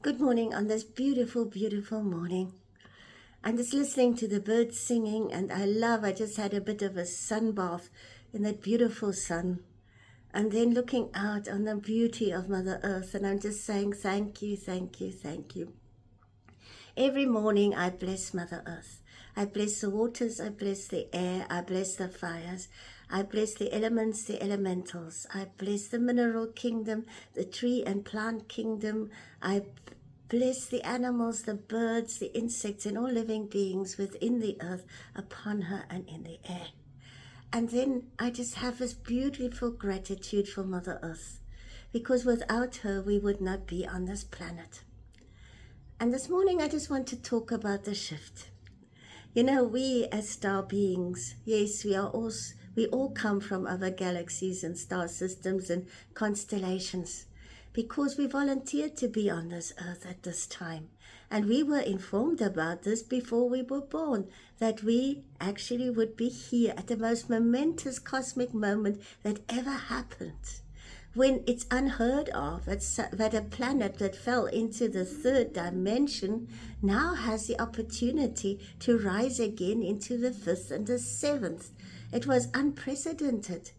Good morning on this beautiful, beautiful morning. I'm just listening to the birds singing, and I just had a bit of a sun bath in that beautiful sun. And then looking out on the beauty of Mother Earth, and I'm just saying, thank you, thank you, thank you. Every morning I bless Mother Earth. I bless the waters, I bless the air, I bless the fires, I bless the elements, the elementals, I bless the mineral kingdom, the tree and plant kingdom, I bless the animals, the birds, the insects, and all living beings within the earth, upon her and in the air. And then I just have this beautiful gratitude for Mother Earth, because without her we would not be on this planet. And this morning I just want to talk about the shift. You know, we as star beings, yes, we all come from other galaxies and star systems and constellations, because we volunteered to be on this earth at this time. And we were informed about this before we were born, that we actually would be here at the most momentous cosmic moment that ever happened. When it's unheard of that a planet that fell into the third dimension now has the opportunity to rise again into the fifth and the seventh. It was unprecedented.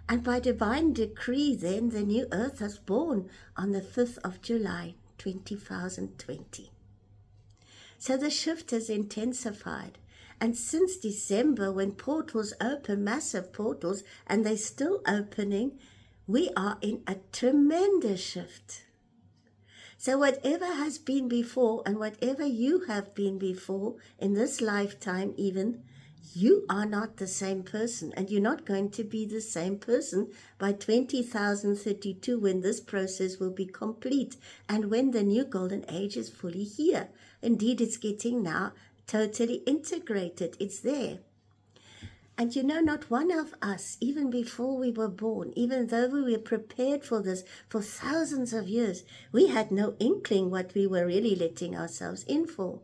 And by divine decree, then, the new earth was born on the 5th of July, 2020. So the shift has intensified. And since December, when portals open, massive portals, and they're still opening, we are in a tremendous shift. So whatever has been before, and whatever you have been before, in this lifetime even, you are not the same person, and you're not going to be the same person by 20,032, when this process will be complete, and when the new golden age is fully here. Indeed, it's getting now totally integrated. It's there. And you know, not one of us, even before we were born, even though we were prepared for this for thousands of years, we had no inkling what we were really letting ourselves in for.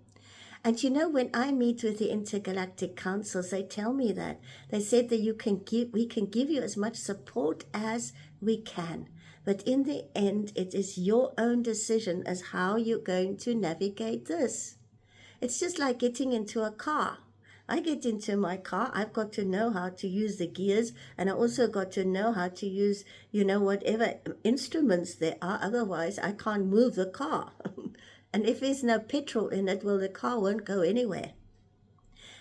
And you know, when I meet with the intergalactic councils, they tell me that. They said that we can give you as much support as we can. But in the end, it is your own decision as how you're going to navigate this. It's just like getting into a car. I get into my car, I've got to know how to use the gears, and I also got to know how to use, whatever instruments there are. Otherwise, I can't move the car. And if there's no petrol in it, well, the car won't go anywhere.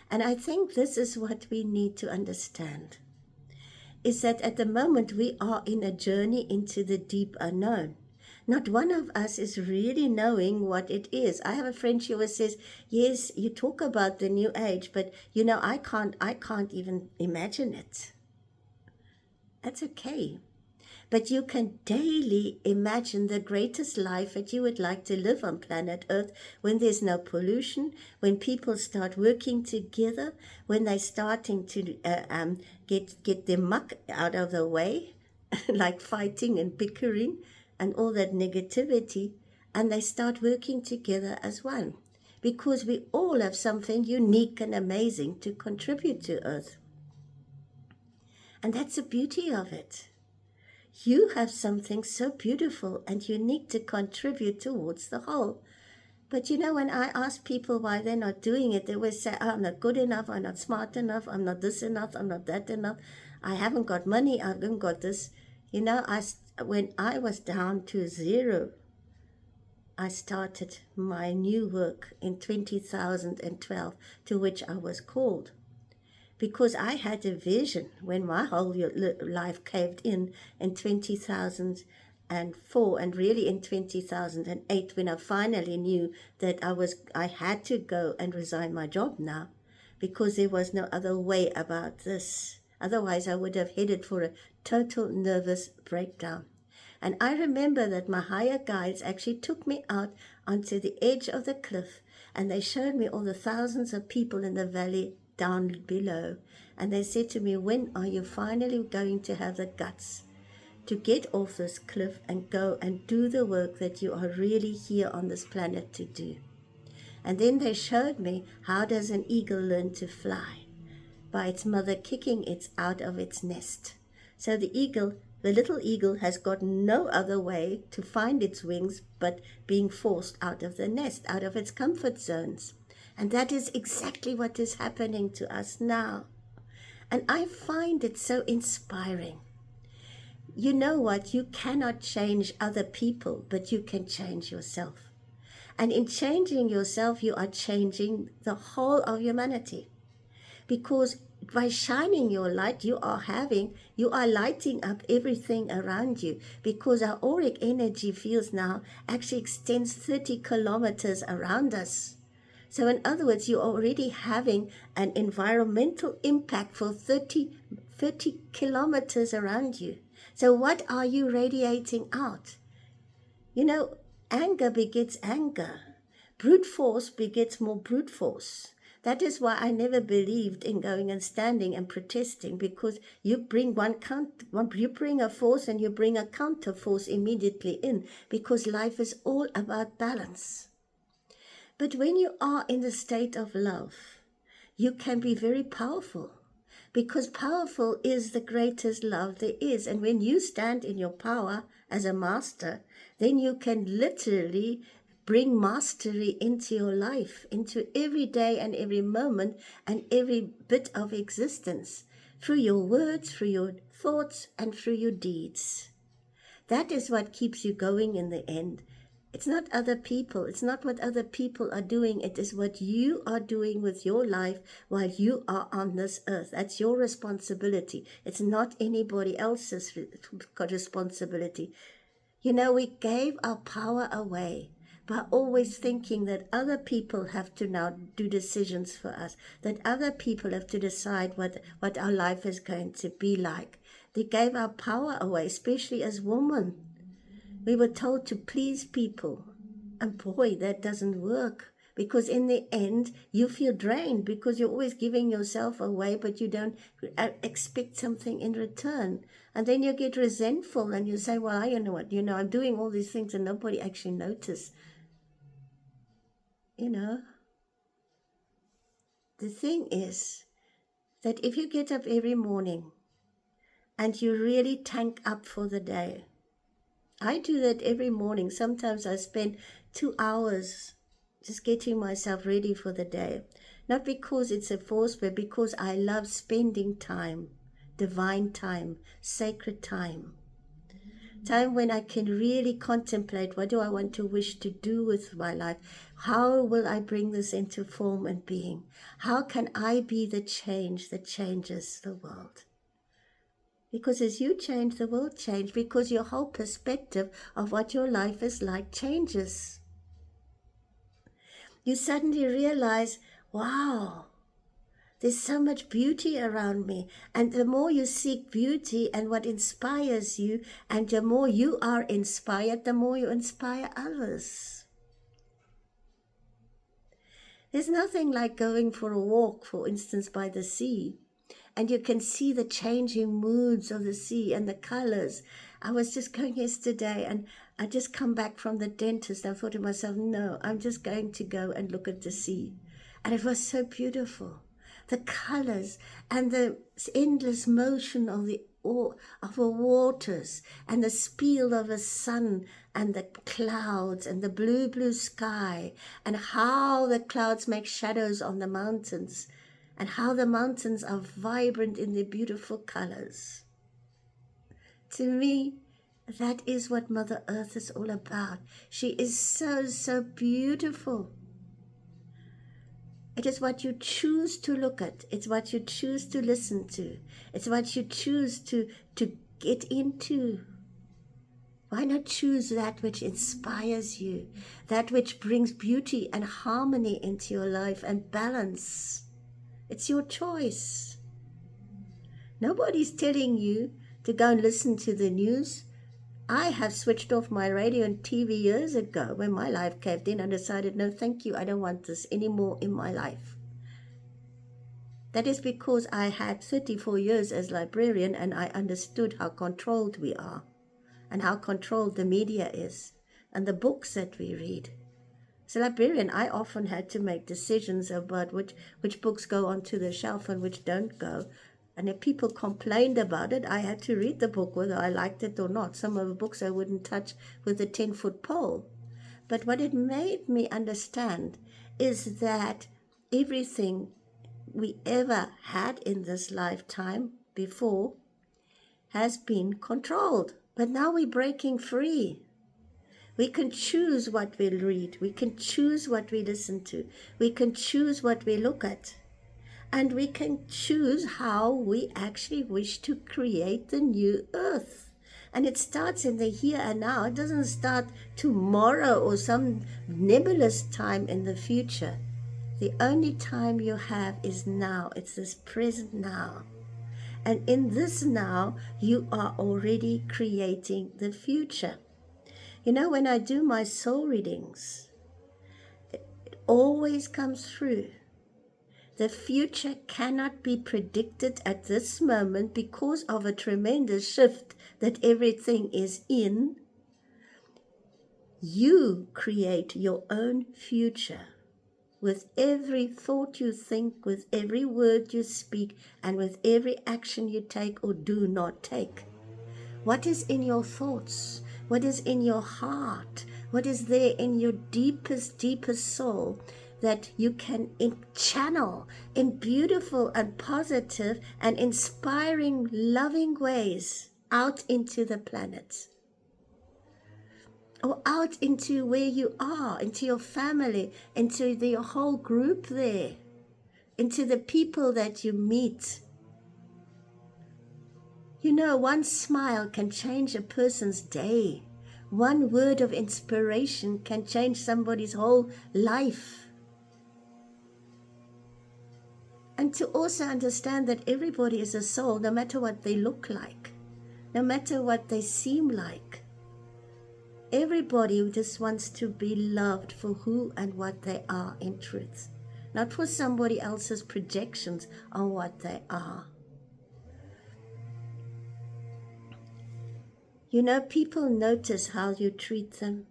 And I think this is what we need to understand, is that at the moment we are in a journey into the deep unknown. Not one of us is really knowing what it is. I have a friend, she always says, yes, you talk about the new age, but I can't even imagine it. That's okay. But you can daily imagine the greatest life that you would like to live on planet Earth, when there's no pollution, when people start working together, when they're starting to get their muck out of the way, like fighting and bickering and all that negativity, and they start working together as one, because we all have something unique and amazing to contribute to Earth. And that's the beauty of it. You have something so beautiful and unique to contribute towards the whole. But when I ask people why they're not doing it, they always say, I'm not good enough, I'm not smart enough, I'm not this enough, I'm not that enough, I haven't got money, I haven't got this. When I was down to zero, I started my new work in 2012, to which I was called. Because I had a vision when my whole life caved in 2004, and really in 2008, when I finally knew that I had to go and resign my job now, because there was no other way about this. Otherwise, I would have headed for a total nervous breakdown. And I remember that my higher guides actually took me out onto the edge of the cliff, and they showed me all the thousands of people in the valley down below. And they said to me, when are you finally going to have the guts to get off this cliff and go and do the work that you are really here on this planet to do? And then they showed me, how does an eagle learn to fly? By its mother kicking it out of its nest. So the eagle The little eagle has got no other way to find its wings but being forced out of the nest, out of its comfort zones. And that is exactly what is happening to us now. And I find it so inspiring. You know what? You cannot change other people, but you can change yourself. And in changing yourself, you are changing the whole of humanity. Because by shining your light, you are lighting up everything around you, because our auric energy fields now actually extends 30 kilometers around us. So in other words, you're already having an environmental impact for 30 kilometers around you. So what are you radiating out? You know, anger begets anger. Brute force begets more brute force. That is why I never believed in going and standing and protesting, because you bring you bring a force and you bring a counter force immediately in, because life is all about balance. But when you are in the state of love, you can be very powerful, because powerful is the greatest love there is. And when you stand in your power as a master, then you can literally bring mastery into your life, into every day and every moment and every bit of existence, through your words, through your thoughts, and through your deeds. That is what keeps you going in the end. It's not other people. It's not what other people are doing. It is what you are doing with your life while you are on this earth. That's your responsibility. It's not anybody else's responsibility. You know, we gave our power away by always thinking that other people have to now do decisions for us, that other people have to decide what our life is going to be like. They gave our power away, especially as women. We were told to please people. And boy, that doesn't work. Because in the end, you feel drained because you're always giving yourself away, but you don't expect something in return. And then you get resentful and you say, well, you know what, I'm doing all these things and nobody actually noticed. The thing is that if you get up every morning and you really tank up for the day, I do that every morning. Sometimes I spend 2 hours just getting myself ready for the day. Not because it's a force, but because I love spending time, divine time, sacred time. Time when I can really contemplate, what do I want to wish to do with my life? How will I bring this into form and being? How can I be the change that changes the world? Because as you change, the world changes, because your whole perspective of what your life is like changes. You suddenly realize, wow, there's so much beauty around me. And the more you seek beauty and what inspires you, and the more you are inspired, the more you inspire others. There's nothing like going for a walk, for instance, by the sea, and you can see the changing moods of the sea and the colors. I was just going yesterday and I just come back from the dentist. I thought to myself, no, I'm just going to go and look at the sea. And it was so beautiful. The colors and the endless motion of the waters and the spiel of the sun and the clouds and the blue sky, and how the clouds make shadows on the mountains, and how the mountains are vibrant in their beautiful colors. To me, that is what Mother Earth is all about. She is so beautiful. It is what you choose to look at. It's what you choose to listen to. It's what you choose to get into. Why not choose that which inspires you, that which brings beauty and harmony into your life and balance? It's your choice. Nobody's telling you to go and listen to the news. I have switched off my radio and TV years ago when my life caved in and decided, no, thank you, I don't want this anymore in my life. That is because I had 34 years as librarian and I understood how controlled we are and how controlled the media is and the books that we read. As a librarian, I often had to make decisions about which books go onto the shelf and which don't go. And if people complained about it, I had to read the book whether I liked it or not. Some of the books I wouldn't touch with a 10-foot pole. But what it made me understand is that everything we ever had in this lifetime before has been controlled. But now we're breaking free. We can choose what we read. We can choose what we listen to. We can choose what we look at. And we can choose how we actually wish to create the new earth. And it starts in the here and now. It doesn't start tomorrow or some nebulous time in the future. The only time you have is now. It's this present now. And in this now, you are already creating the future. You know, when I do my soul readings, it always comes through. The future cannot be predicted at this moment because of a tremendous shift that everything is in. You create your own future with every thought you think, with every word you speak, and with every action you take or do not take. What is in your thoughts? What is in your heart? What is there in your deepest, deepest soul that you can channel in beautiful and positive and inspiring, loving ways out into the planet? Or out into where you are, into your family, into your whole group there, into the people that you meet. You know, one smile can change a person's day. One word of inspiration can change somebody's whole life. And to also understand that everybody is a soul, no matter what they look like, no matter what they seem like. Everybody just wants to be loved for who and what they are in truth, not for somebody else's projections on what they are. You know, people notice how you treat them.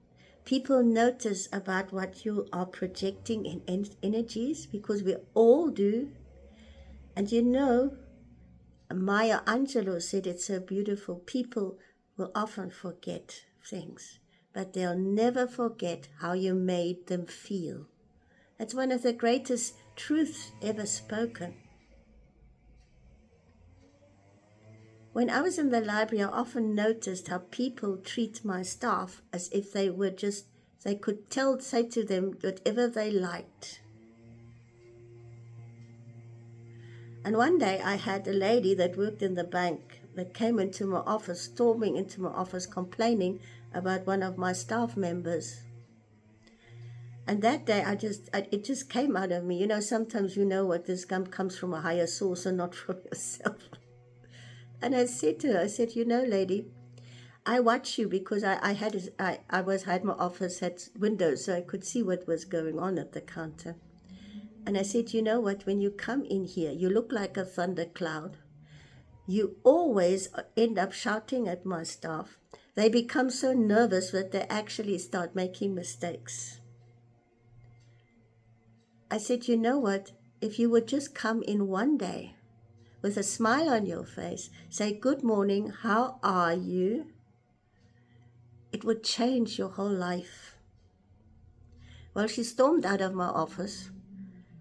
People notice about what you are projecting in energies, because we all do. And you know, Maya Angelou said it so beautiful. People will often forget things, but they'll never forget how you made them feel. That's one of the greatest truths ever spoken. When I was in the library, I often noticed how people treat my staff as if they were just, they could say to them whatever they liked. And one day I had a lady that worked in the bank that came into my office, storming into my office, complaining about one of my staff members. And that day it just came out of me. You know, sometimes you know what this comes from a higher source and not from yourself. And I said to her, I said, you know, lady, I watch you because I had my office had windows, so I could see what was going on at the counter. And I said, you know what, when you come in here, you look like a thundercloud. You always end up shouting at my staff. They become so nervous that they actually start making mistakes. I said, you know what, if you would just come in one day with a smile on your face, say, good morning, how are you? It would change your whole life. Well, she stormed out of my office,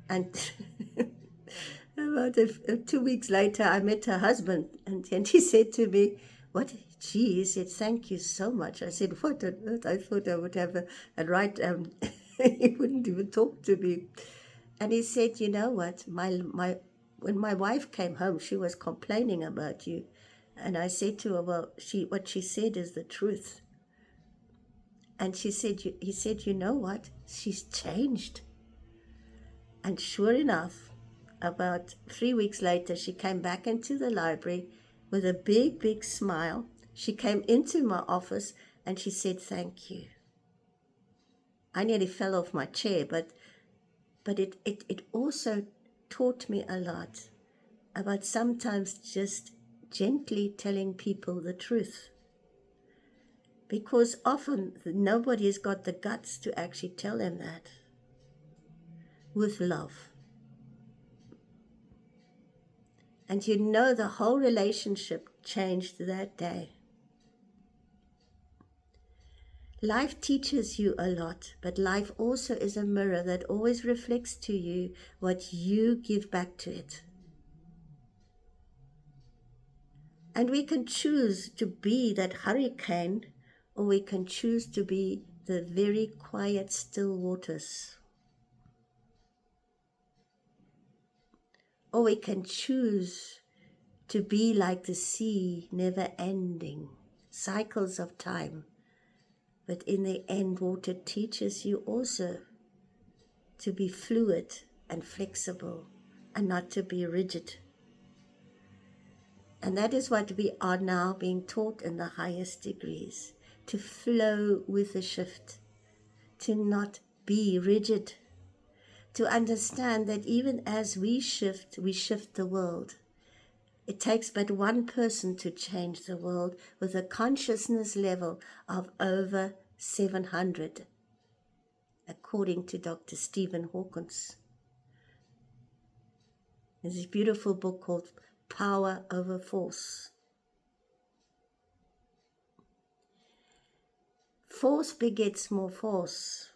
and about 2 weeks later, I met her husband, and he said to me, what? Gee, he said, thank you so much. I said, what on earth? I thought I would have a right, he wouldn't even talk to me. And he said, you know what, when my wife came home, she was complaining about you. And I said to her, well, what she said is the truth. And he said, you know what, she's changed. And sure enough, about 3 weeks later, she came back into the library with a big, big smile. She came into my office and she said, thank you. I nearly fell off my chair, but it also taught me a lot about sometimes just gently telling people the truth. Because often nobody's got the guts to actually tell them that with love. And you know the whole relationship changed that day. Life teaches you a lot, but life also is a mirror that always reflects to you what you give back to it. And we can choose to be that hurricane, or we can choose to be the very quiet, still waters. Or we can choose to be like the sea, never ending, cycles of time. But in the end, water teaches you also to be fluid and flexible and not to be rigid. And that is what we are now being taught in the highest degrees, to flow with the shift, to not be rigid, to understand that even as we shift the world. It takes but one person to change the world with a consciousness level of over 700, according to Dr. Stephen Hawkins. There's this beautiful book called Power Over Force. Force begets more force,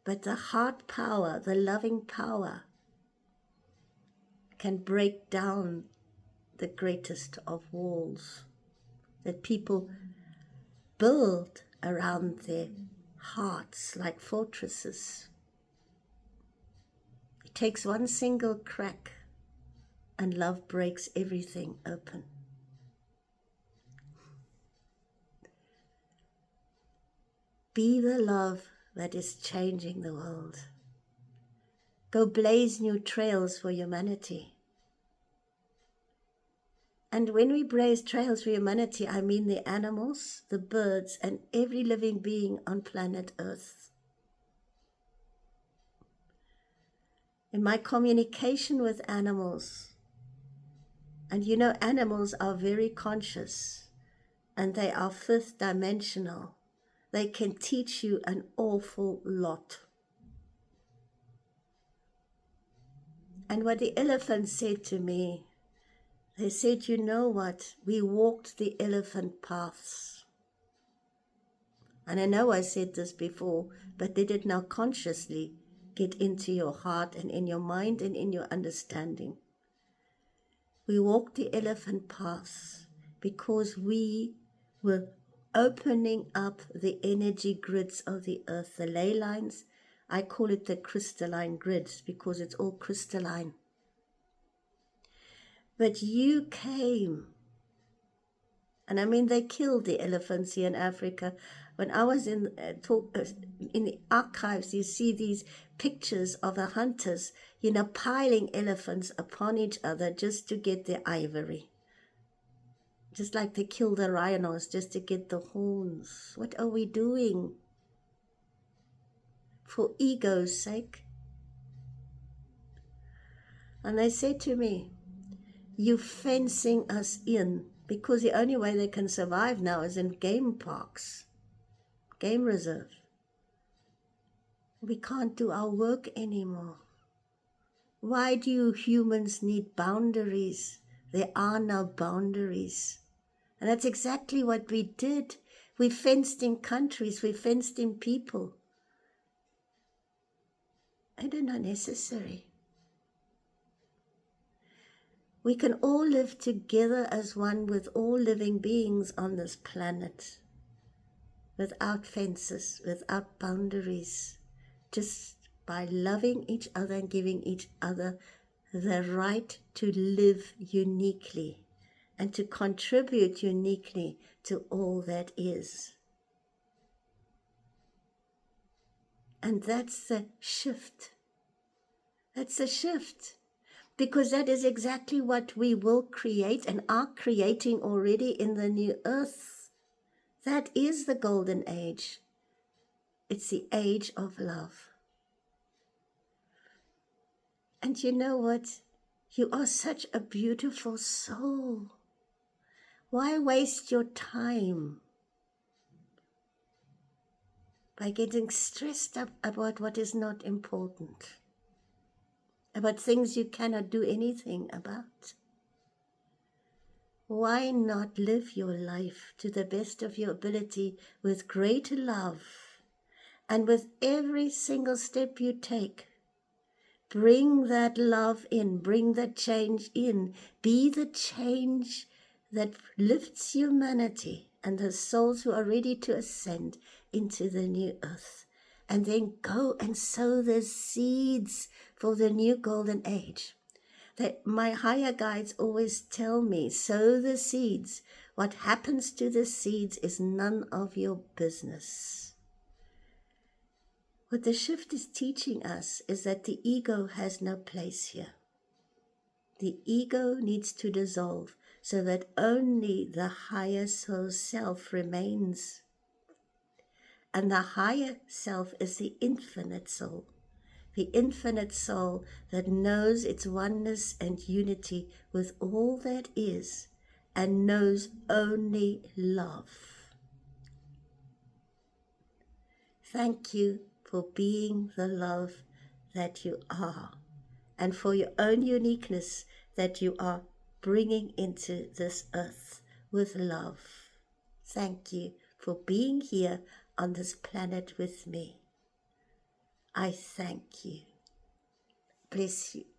but the heart power, the loving power, can break down the greatest of walls that people build around their hearts like fortresses. It takes one single crack and love breaks everything open. Be the love that is changing the world. Go blaze new trails for humanity. And when we blaze trails for humanity, I mean the animals, the birds, and every living being on planet Earth. In my communication with animals, and you know animals are very conscious, and they are fifth dimensional. They can teach you an awful lot. And what the elephant said to me, they said, you know what, we walked the elephant paths. And I know I said this before, but let it now consciously get into your heart and in your mind and in your understanding. We walked the elephant paths because we were opening up the energy grids of the earth, the ley lines. I call it the crystalline grids because it's all crystalline. But you came, and I mean they killed the elephants here in Africa. When I was in the archives, you see these pictures of the hunters, piling elephants upon each other just to get their ivory. Just like they kill the rhinos just to get the horns. What are we doing? For ego's sake. And they said to me, you fencing us in, because the only way they can survive now is in game parks, game reserve. We can't do our work anymore. Why do you humans need boundaries? There are no boundaries. And that's exactly what we did. We fenced in countries, we fenced in people. I don't know, necessary. We can all live together as one with all living beings on this planet, without fences, without boundaries, just by loving each other and giving each other the right to live uniquely and to contribute uniquely to all that is. And that's the shift. That's the shift. Because that is exactly what we will create and are creating already in the new earth. That is the golden age. It's the age of love. And you know what? You are such a beautiful soul. Why waste your time by getting stressed up about what is not important? About things you cannot do anything about? why not live your life to the best of your ability with great love? And with every single step you take, bring that love in, bring that change in. Be the change that lifts humanity and the souls who are ready to ascend into the new earth. And then go and sow the seeds for the new golden age. That my higher guides always tell me, sow the seeds. What happens to the seeds is none of your business. What the shift is teaching us is that the ego has no place here. The ego needs to dissolve so that only the higher soul self remains. And the higher self is the infinite soul. The infinite soul that knows its oneness and unity with all that is and knows only love. Thank you for being the love that you are and for your own uniqueness that you are bringing into this earth with love. Thank you for being here on this planet with me. I thank you. Bless you.